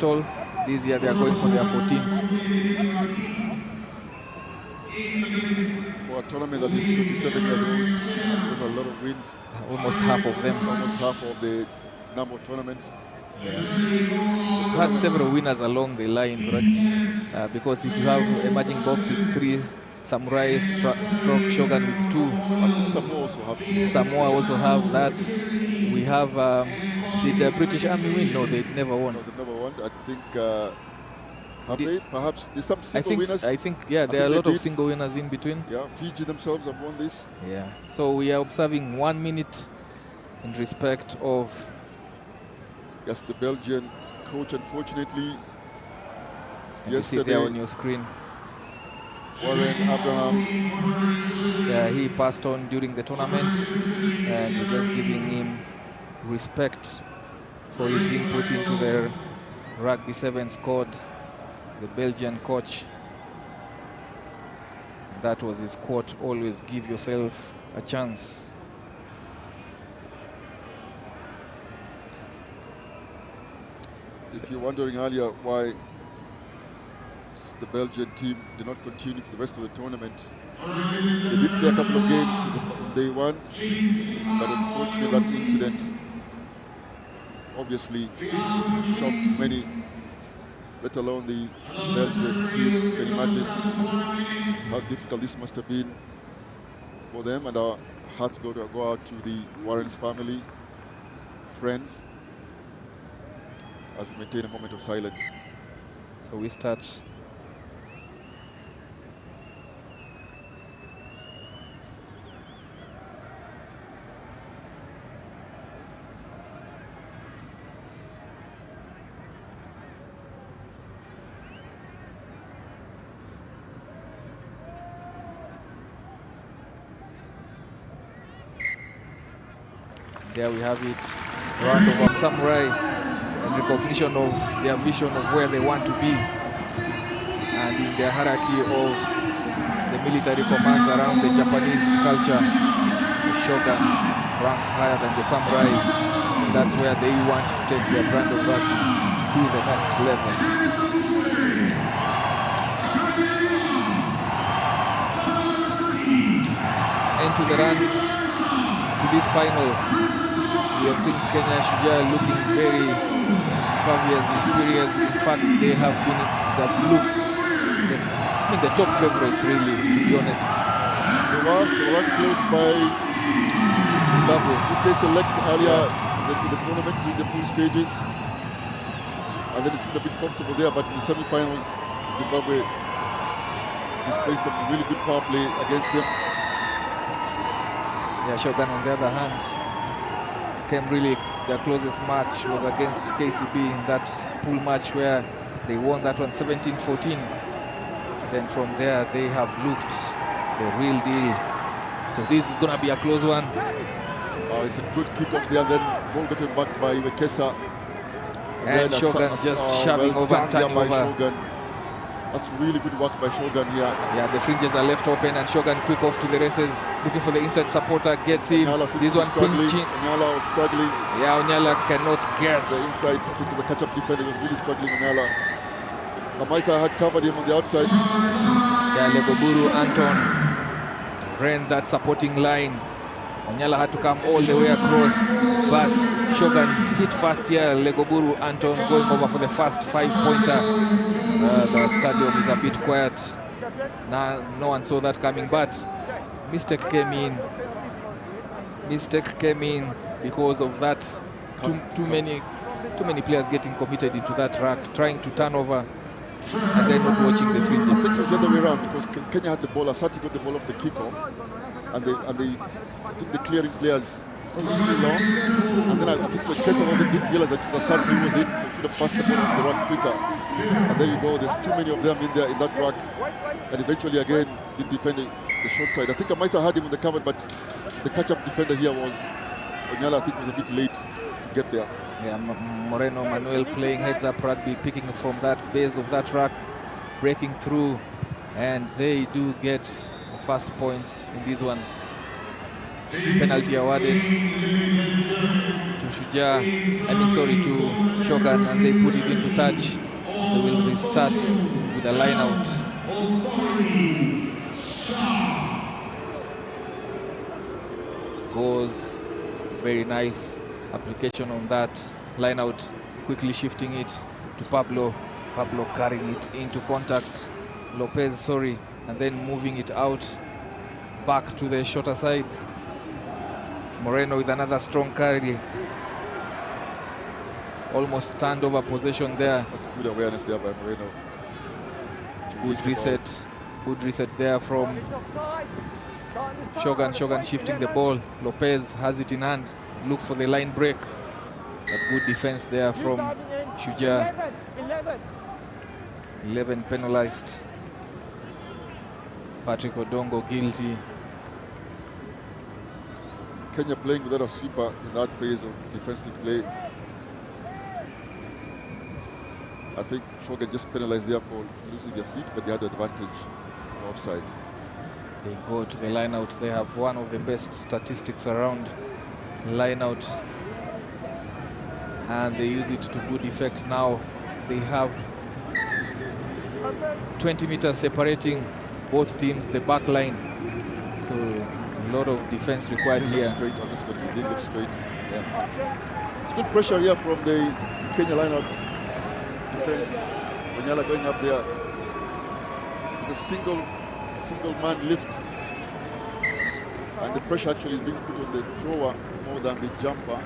This year they are going for their 14th. For a tournament that is 27 years old, there's a lot of wins. Almost half of them. Almost half of the number of tournaments. Yeah. We've had several winners along the line, correct? Because if you have a matching box with 3, Samurai stroke Shogun with 2. I think Samoa also have 2. Samoa also have that. We have, did the British Army win? No, they never won. No, they never won. I think, have they? Perhaps there's some single winners. I think, yeah, there are a lot of single winners in between. Yeah, Fiji themselves have won this. Yeah, so we are observing 1 minute in respect of... Yes, the Belgian coach, unfortunately, yesterday. You see there on your screen. Warren Abrahams. Yeah, he passed on during the tournament, and we're just giving him respect for his input into the Rugby 7 squad. The Belgian coach. That was his quote, always give yourself a chance. If you're wondering earlier why the Belgian team did not continue for the rest of the tournament, they did play a couple of games on day 1, but unfortunately that incident obviously shocked many, let alone the Belgian team. You can imagine how difficult this must have been for them, and our hearts go out to the Warren's family, friends, as we maintain a moment of silence. So we start. There we have it, round of Samurai, in recognition of their vision of where they want to be, and in their hierarchy of the military commands around the Japanese culture. The Shogun ranks higher than the Samurai. That's where they want to take their brand of rugby to the next level. Into the run to this final. We have seen Kenya Shujaa looking very pervious, imperious. In fact, they've looked the top favorites, really, to be honest. They were close by Zimbabwe. They select earlier in the tournament during the pool stages, and then it seemed a bit comfortable there, but in the semi-finals, Zimbabwe displayed some really good power play against them. Yeah, Shogun, on the other hand, came really, their closest match was against KCB in that pool match where they won that one 17-14. Then from there they have looked the real deal. So this is going to be a close one. It's a good kick-off there, then ball gotten back by Wekesa. And Shogun just shoving over and turning over. Shogun. That's really good work by Shogun here. Yeah, the fringes are left open and Shogun quick off to the races, looking for the inside supporter, gets him. This one pinching. Onyala was struggling. Yeah, Onyala cannot get. The inside, I think the catch-up defender was really struggling, Onyala. Amaisa had covered him on the outside. Yeah, Legoburu Anton ran that supporting line. Onyala had to come all the way across, but Shogun hit first here. Legoburu Anton going over for the first 5-pointer. The stadium is a bit quiet. No one saw that coming, but mistake came in. Mistake came in because of that. Too many players getting committed into that rack, trying to turn over, and then not watching the fringes. I think it was the other way around, because Kenya had the ball. Asati got the ball off the kickoff, and I think the clearing players took too long. And then I think when Kesa didn't realize that Asati was in, so should have passed the ball off the rack quicker. And there you go. There's too many of them in there in that rack, and eventually again didn't defend the short side. I think Amaisa had him on the cover, but the catch-up defender here was Onyala. I think was a bit late to get there. Yeah, Moreno Manuel playing heads-up rugby, picking from that base of that rack, breaking through, and they do get the first points in this one. Penalty awarded to Shujaa, to Shogun, and they put it into touch. They will restart with a line out. Goes very nice application on that line out, quickly shifting it to Pablo. Pablo carrying it into contact. Lopez, and then moving it out back to the shorter side. Moreno with another strong carry. Almost turned over possession there. That's good awareness there by Moreno. Good reset. Good reset there from Shogun. Shogun shifting the ball. Lopez has it in hand. Looks for the line break. A good defense there from Shujaa. 11 penalized. Patrick Odongo guilty. Kenya playing without a sweeper in that phase of defensive play. I think Shogun just penalized there for losing their feet, but they had the advantage for offside. They go to the line out. They have one of the best statistics around line out, and they use it to good effect now. They have 20 meters separating both teams, the back line. So a lot of defense required here. Straight on this one, they didn't look straight. Yeah. It's good pressure here from the Kenya line out defense. Onyala going up there. It's a single man lift, and the pressure actually is being put on the thrower more than the jumper.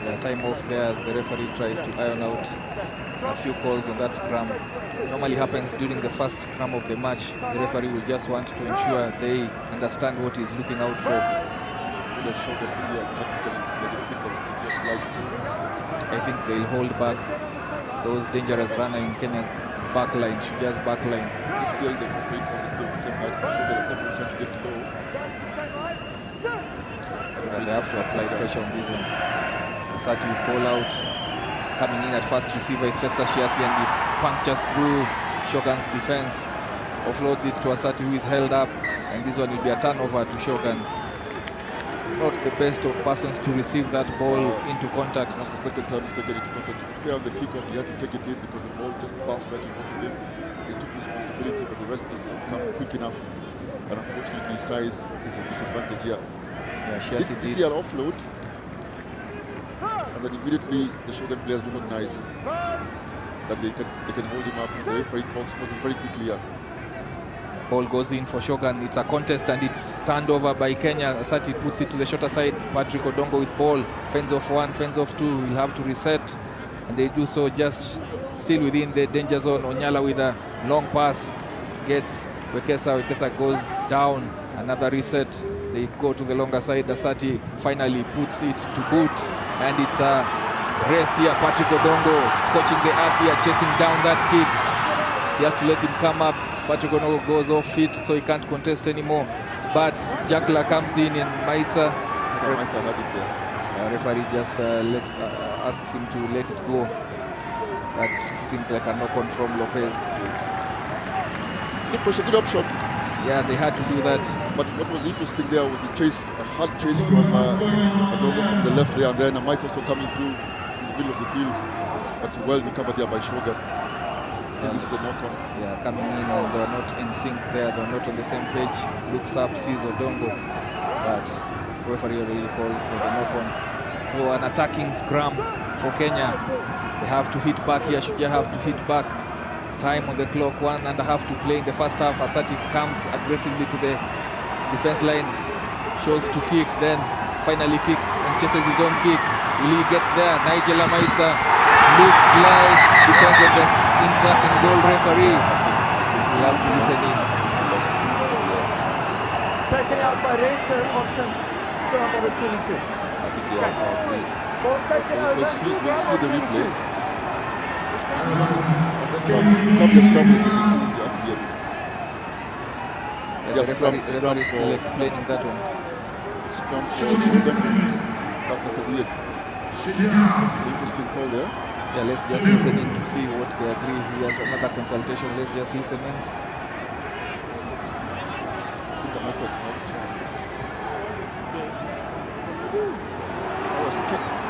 Yeah, time off there as the referee tries to iron out a few calls on that scrum. Normally happens during the first scrum of the match. The referee will just want to ensure they understand what he's looking out for. I think they'll hold back those dangerous runners in Kenya's backline, Shujaa's backline. Just hearing the referee call this game the same height, Shogun trying to get low. They have to apply pressure on this one. Asati with ball out, coming in at first receiver is Festa Shiasi, and he punctures through Shogun's defense, offloads it to Asati, who is held up, and this one will be a turnover to Shogun. Not the best of persons to receive that ball into contact. That's the second time he's taken it into contact. To be fair, on the kickoff, he had to take it in because the ball just bounced right in front of him. He took responsibility, but the rest just don't come quick enough. And unfortunately, his size is his disadvantage here. Yeah, Shiasi did. They are offload, and then immediately the Shogun players recognize that they can hold him up. The referee calls it very quickly here. Ball goes in for Shogun. It's a contest and it's turned over by Kenya. Asati puts it to the shorter side. Patrick Odongo with ball. Fends off one, fends off two. He'll have to reset. And they do so just still within the danger zone. Onyala with a long pass. Gets Wekesa. Wekesa goes down. Another reset. They go to the longer side. Asati finally puts it to boot. And it's a race here. Patrick Odongo scorching the earth here, chasing down that kick. He has to let him come up. Patrick Odongo goes off feet, so he can't contest anymore. But Jakla comes in and Maitza. Maitza had it there. Referee just asks him to let it go. That seems like a knock-on from Lopez. Good pressure, good option. Yeah, they had to do that. But what was interesting there was the chase, a hard chase from Odongo from the left there, and then Maitza also coming through in the middle of the field. But well recovered there by Shogun. This is the knock-on. Yeah, coming in and they're not in sync there. They're not on the same page. Looks up, sees Odongo, but referee already called for the knock-on. So an attacking scrum for Kenya. They have to hit back here. Shujaa have to hit back. Time on the clock, 1.5 to play in the first half. Asati comes aggressively to the defense line, shows to kick, then finally kicks and chases his own kick. Will he get there? Nigel Maitza looks like because of this in-goal referee. We'll have to listen in. Taken out by red, so option scrum number 22. I think they agree. Ball taken over. Let's see the replay. Come the scrum with 22. The referee is still explaining that one. Scrum for Shogun. That's a weird. It's an interesting call there. Yeah, let's just listen in to see what they agree. He has another consultation. Let's just listen in. I think I might have knocked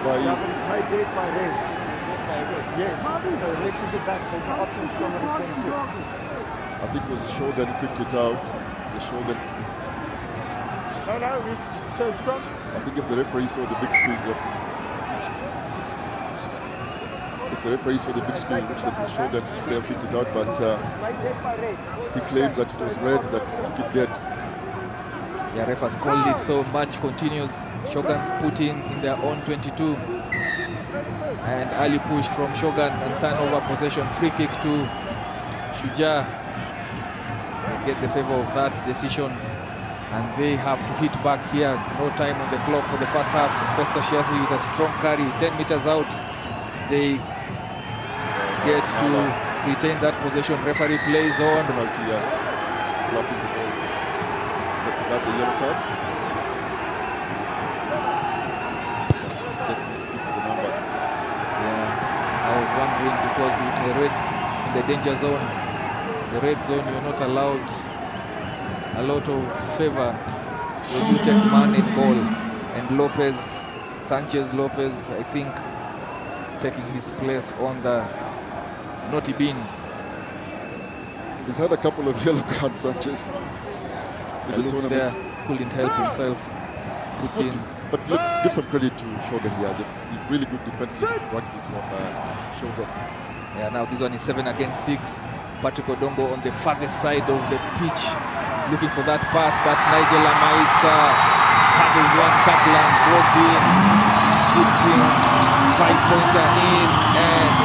by... Yeah, but it's made dead by red. Yes, so red should be back, so it's an option scrum number 22. I think it was the Shogun who kicked it out. The Shogun. No, we chose scrum. I think if the referee saw the big screen, if the referee saw the big screen, which said the Shogun, they have kicked it out, but Made dead by red. he claims that it was red that took it dead. Yeah, ref has called it, so match continues. Shogun's put in their own 22. And early push from Shogun and turnover possession. Free kick to Shujaa. They get the favor of that decision. And they have to hit back here. No time on the clock for the first half. Festa Shiazi with a strong carry. 10 meters out. They get to retain that possession. Referee plays on. Penalty, yes. Slapping the ball. Is that the yellow card? Just looking for the number. Yeah, I was wondering because in the danger zone, the red zone, you're not allowed a lot of favor when you take man and ball. And Sanchez Lopez, I think, taking his place on the naughty bin. He's had a couple of yellow cards, Sanchez. The looks there, couldn't help himself. Puts in. But let's give some credit to Shogun here. Really good defensive rugby from Shogun. Yeah, now this one is 7 against 6. Patrick Odongo on the farthest side of the pitch, looking for that pass, but Nigel Amaitsa handles one, Kaplan goes in, putting 5-pointer in, and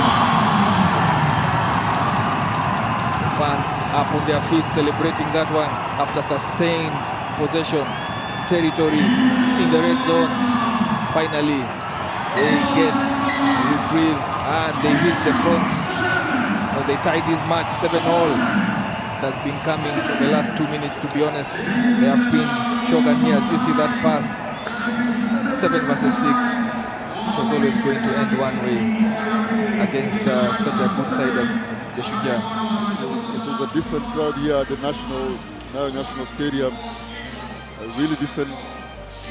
fans up on their feet celebrating that one after sustained possession territory in the red zone. Finally, they get reprieve and they hit the front. Well, they tie this match 7-all. It has been coming for the last 2 minutes, to be honest. They have pinned Shogun here. As you see that pass, 7 versus 6. It was always going to end one way against such a good side as the Shujaa. It was a decent crowd here at the National Stadium. A really decent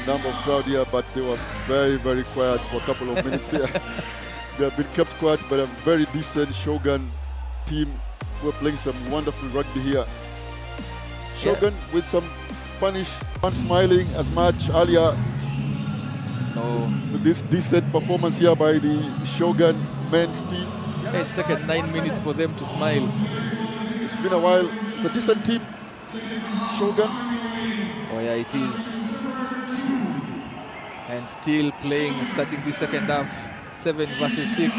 number of crowd here, but they were very, very quiet for a couple of minutes there. They have been kept quiet, but a very decent Shogun team who are playing some wonderful rugby here. Shogun with some Spanish fans smiling as much earlier. With this decent performance here by the Shogun men's team. It's taken 9 minutes for them to smile. It's been a while. It's a decent team, Shogun. Oh yeah, it is. And still playing, starting the second half, 7 versus 6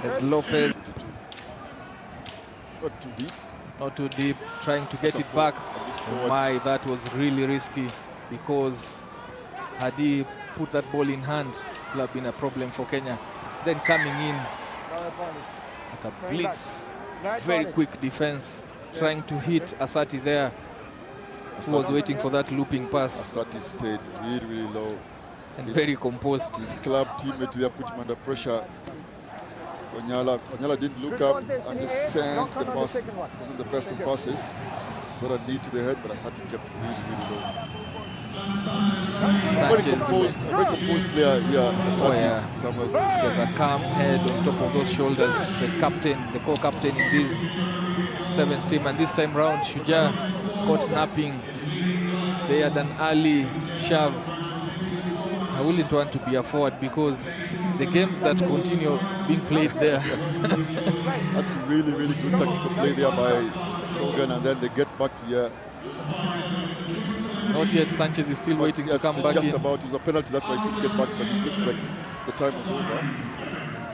as Lopez. Not too deep. Not too deep, trying to get it back. Oh my, that was really risky, because had he put that ball in hand, it would have been a problem for Kenya. Then coming in at a blitz, very quick defense, trying to hit Asati there, who was waiting for that looping pass. Asati stayed really, really low. And very composed. His club teammate there put him under pressure. Onyala didn't look up and just sent the pass. It wasn't the best of passes. Got a knee to the head, but Asati kept really, really low. Sanchez, a very composed player here, Asati. Oh yeah. Samuel. There's a calm head on top of those shoulders. The captain, the co-captain in this Sevens team, and this time round, Shujaa caught napping. They had an early shove. I wouldn't want to be a forward, because the games that continue being played there. That's really, really good tactical play there by Shogun, and then they get back here. Not yet. Sanchez is still waiting to come back just in. about. It was a penalty, that's why he couldn't get back, but it looks like the time was over.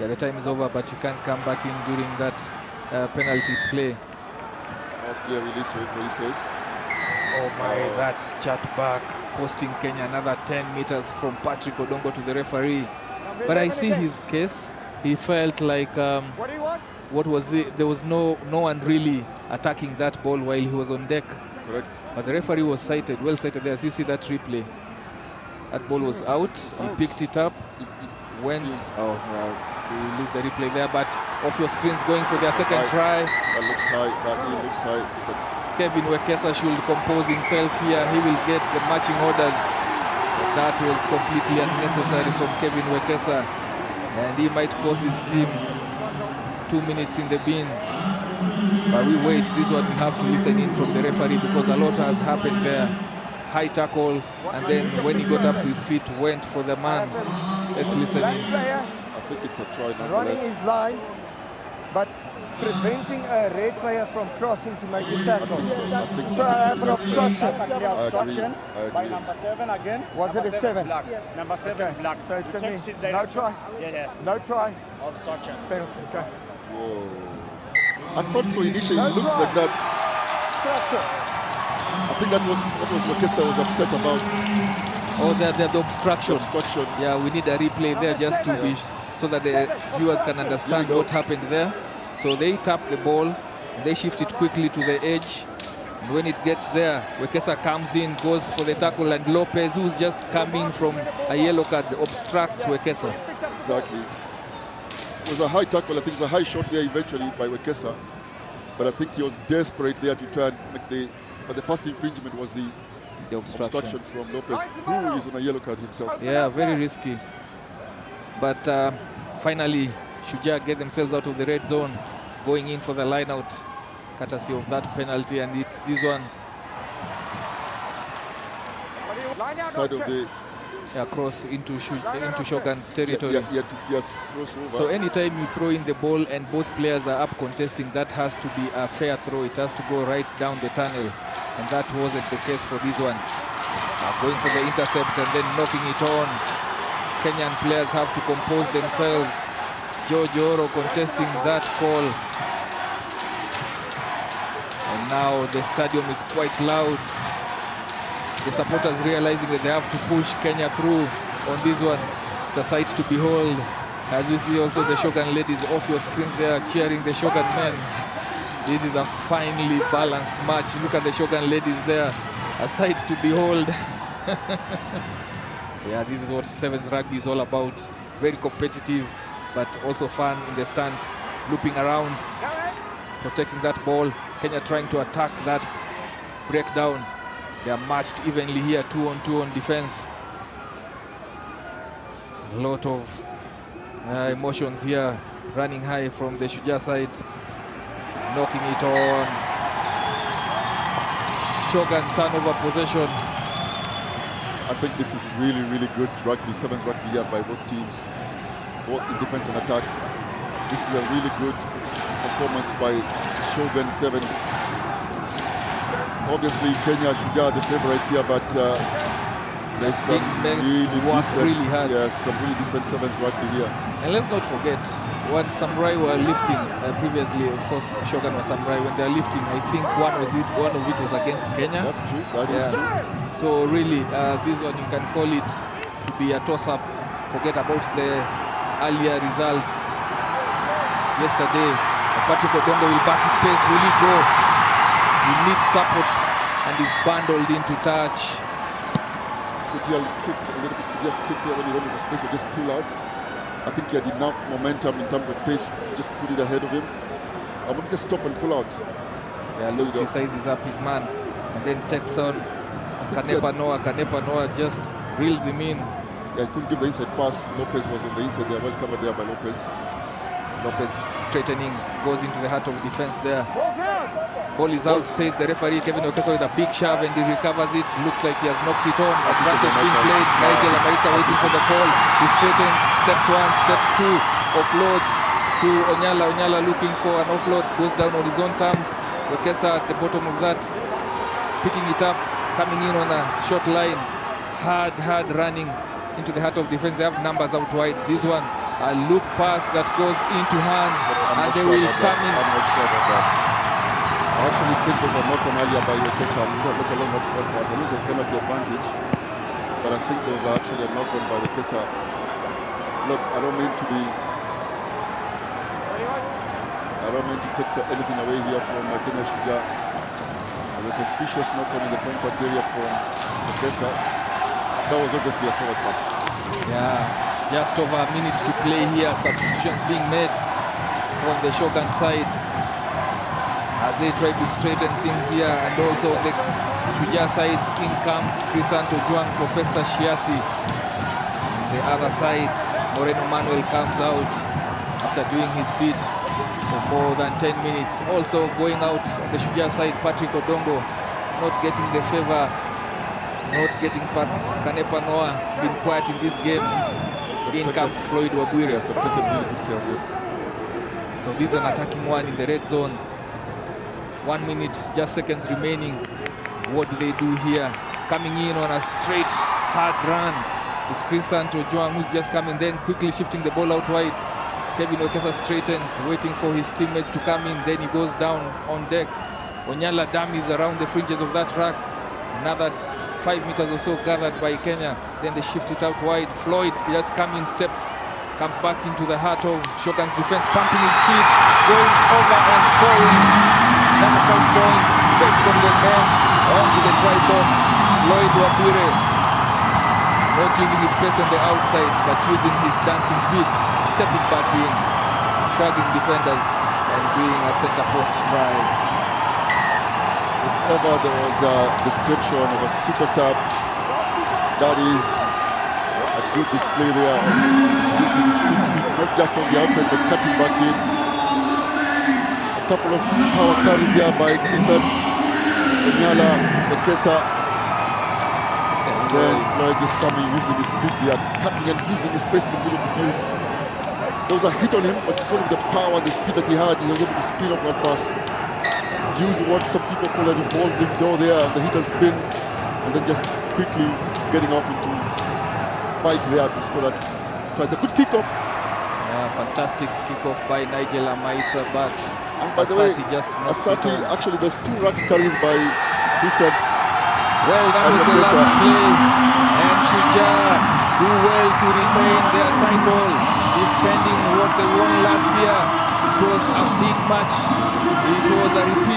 Yeah, the time is over, but you can't come back in during that penalty play. Now clear release, referee says. Oh my, that's chat back, costing Kenya another 10 meters from Patrick Odongo to the referee. But I see his case. He felt like what do you want? What was it? There was no one really attacking that ball while he was on deck. Correct. But the referee was sighted, well sighted there. As you see that replay, that ball was out. He picked it up, went. Oh, well, they lose the replay there. But off your screens, going for their second try. That looks high. That looks high. But Kevin Wekesa should compose himself here. He will get the matching orders. But that was completely unnecessary from Kevin Wekesa. and he might cost his team 2 minutes in the bin. But we wait. This one we have to listen in from the referee because a lot has happened there. High tackle, and then when he got up to his feet, went for the man. Let's listen in. I think it's a try Running nonetheless. his line, but preventing a red player from crossing to make the tackle. I think so. So I have an obstruction. Obstruction By number 7 again. Was it a 7? Black. Number 7 black. So it's going Checks to his be no direction. try. Yeah. No try. Obstruction. Penalty. Okay. Whoa. I thought so initially. No It looked try. like that. Obstruction. I think that was what was Lokesa was upset about. Oh, the obstruction. Obstruction. Yeah, we need a replay there just to be so that the viewers can understand what happened there. So they tap the ball, they shift it quickly to the edge. And when it gets there, Wekesa comes in, goes for the tackle, and Lopez, who's just coming from a yellow card, obstructs Wekesa. Exactly. It was a high tackle. I think it was a high shot there eventually by Wekesa. But I think he was desperate there to try and make the... But the first infringement was the obstruction from Lopez, who is on a yellow card himself. Yeah, very risky. But finally, Shujaa get themselves out of the red zone, going in for the line out, courtesy of that penalty, and it's this one. Side of the... Cross into Shogun's territory. Yes, cross over. So anytime you throw in the ball and both players are up contesting, that has to be a fair throw. It has to go right down the tunnel, and that wasn't the case for this one. Going for the intercept and then knocking it on. Kenyan players have to compose themselves. George Oro contesting that call. And now the stadium is quite loud. The supporters realizing that they have to push Kenya through on this one. It's a sight to behold. As we see also the Shogun ladies off your screens there cheering the Shogun men. This is a finely balanced match. Look at the Shogun ladies there. A sight to behold. Yeah, this is what Sevens rugby is all about. Very competitive, but also fun in the stands. Looping around, protecting that ball. Kenya trying to attack that breakdown. They are matched evenly here, 2-on-2 on defense. A lot of emotions here, running high from the Shujaa side. Knocking it on. Shogun turnover possession. I think this is really, really good rugby, sevens rugby here by both teams, both in defense and attack. This is a really good performance by Shogun Sevens. Obviously, Kenya, Shujaa, the favorites here, but there's some really decent sevens rugby here. And let's not forget, when Samurai were lifting previously, of course, Shogun was Samurai. When they're lifting, I think one of it was against Kenya. That's true. That is true. So really, this one you can call it to be a toss-up. Forget about the earlier results. Yesterday, Patrick Odongo will back his pace. Will he go? He needs support and is bundled into touch. Could he have kicked a little bit? Could he have kicked there when he ran into space or just pull out? I think he had enough momentum in terms of pace to just put it ahead of him. I want to just stop and pull out. Yeah, looks, he sizes up his man and then takes on Kanepa Noah. Kanepa Noah just reels him in. Yeah, he couldn't give the inside pass. Lopez was on the inside there, well covered there by Lopez. Lopez straightening, goes into the heart of defense there. Ball is out, says the referee. Kevin Wekesa with a big shove and he recovers it. Looks like he has knocked it on. Advantage being played. Nigel Amaritza waiting for the call. He straightens, steps one, steps two, offloads to Onyala. Onyala looking for an offload, goes down on his own terms. Wekesa at the bottom of that, picking it up, coming in on a short line. Hard running into the heart of defense. They have numbers out wide. This one, a loop pass that goes into hand, and they will come in. I'm not sure about that. I actually think there was a knock-on earlier by Wekesa, let alone that forward pass. I know it's a penalty advantage, but I think there was actually a knock-on by Wekesa. Look, I don't mean to take anything away here from Kenya Shujaa. There's a suspicious knock-on in the contact area from Wekesa. That was obviously a forward pass. Yeah, just over a minute to play here. Substitutions being made from the Shogun side as they try to straighten things here, and also on the Shujaa side, in comes Crisanto Juang for Festa Shiasi. On the other side, Moreno Manuel comes out after doing his bid for more than 10 minutes. Also going out on the Shujaa side, Patrick Odongo not getting the favor, not getting past Kanepa Noah, been quiet in this game. In comes Floyd Wabwire. Yes, they've taken really good care of him. So this is an attacking one in the red zone. 1 minute, just seconds remaining. What do they do here? Coming in on a straight, hard run. It's Chris Santo Joang who's just coming, then quickly shifting the ball out wide. Kevin Wekesa straightens, waiting for his teammates to come in. Then he goes down on deck. Onyala dummies around the fringes of that track. Another 5 meters or so gathered by Kenya. Then they shift it out wide. Floyd just comes in steps, comes back into the heart of Shogun's defense, pumping his feet, going over and scoring. Another 5 points, straight from the bench onto the try box. Floyd Wabwire not using his pace on the outside, but using his dancing feet, stepping back in, shrugging defenders, and doing a center post try. If ever there was a description of a super sub, that is a good display there of using his quick feet, not just on the outside, but cutting back in. A couple of power carries there by Kusat, Onyala, Wekesa. And then Floyd just coming, using his feet there, cutting and using his pace in the middle of the field. There was a hit on him, but because of the power and the speed that he had, he was able to spin off that pass. Use what some people call a revolving door there, the hit and spin, and then just quickly getting off into his bike there to score that. So it's a good kickoff. Yeah, fantastic kickoff by Nigel Amaitsa, but And by the way, just knocks it Asati, on. actually there's 2 rucks carries by Kusat. Well, that and was the Wekesa. last play, and Shujaa do well to retain their title, defending what they won last year. It was a big match. It was a repeat